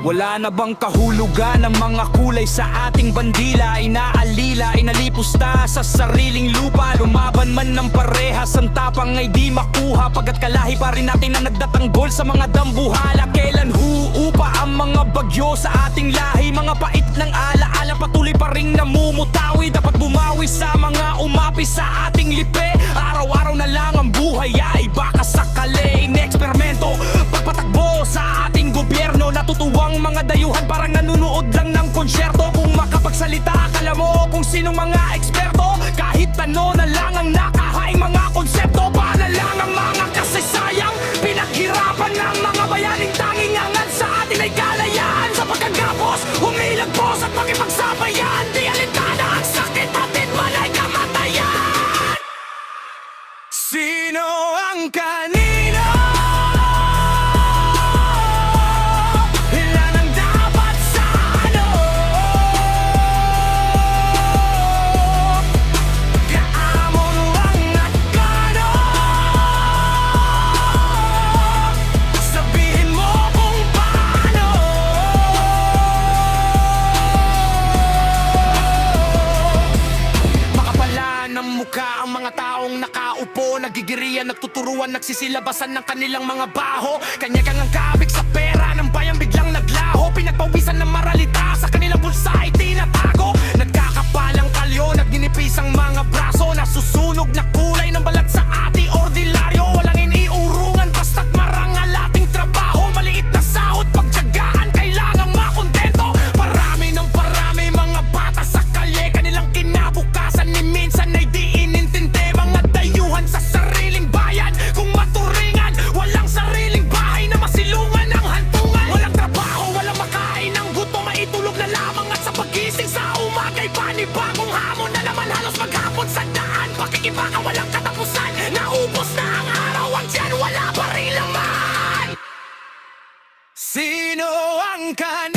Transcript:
Wala na bang kahulugan ng mga kulay sa ating bandila? Inaalila, inalipusta sa sariling lupa. Lumaban man ng parehas, ang tapang ay di makuha, pagkat kalahi pa rin natin na nagdatanggol sa mga dambuhala. Kailan huupa ang mga bagyo sa ating lahi? Mga pait ng alaala patuloy pa rin namumutawi. Dapat bumawi sa mga umapi sa ating lipe. Araw-araw na lang ang buhay ay baka sakali ineksperimento. Pagpatakbo sa ating gobyerno, natutuwang mga dayuhan parang nanunood lang ng konsyerto. Kung makapagsalita, akala mo kung sinong mga eksperto. Kahit ano na lang ang nakahaing mga konsepto. Paano lang ang mga kasaysayang pinaghirapan ng mga bayaning tanging angat sa atin ay kalayaan. Sa pagkagapos, humilagpos at makipagsabayan. Di alintana ang sakit atin man ay kamatayan. Sino ang kanino? Ilan ang dapat sa ano? Kaamon ang nakano? Sabihin mo kung paano. Makapala ng mukha ang mga taong nakaupo, nagigirian, nagtuturuan, nagsisilabasan ng kanilang mga baho. Kanya-kang ang kabig sa pera ng bayan biglang naglaho. Pinagpawisan ng maralita sa kanilang bulsa ay tinatago. Nagkakapalang kalyo, nagninipis ang mga braso. Nasusunog na kulay ng balat sa ati ordinaryo. Walang iniurungan basta't marangal ating trabaho. Maliit na sahod, pagtyagaan, kailangang makontento. Parami ng parami mga bata sa kalye, kanilang kinabukasan ni minsan ay di inintindi. Mga dayuhan sa sariling bayan, kung maturingan, walang sariling bahay na masilungan ang hantungan. Walang trabaho, walang makain ng gutom, maitulog na lamang at sa pagising sa umaga'y panibagong hamon na naman halos maghapon sa daan. Pakikibaka walang katapusan, naubos na ang araw, ang tiyan wala pa rin laman. Sino ang kan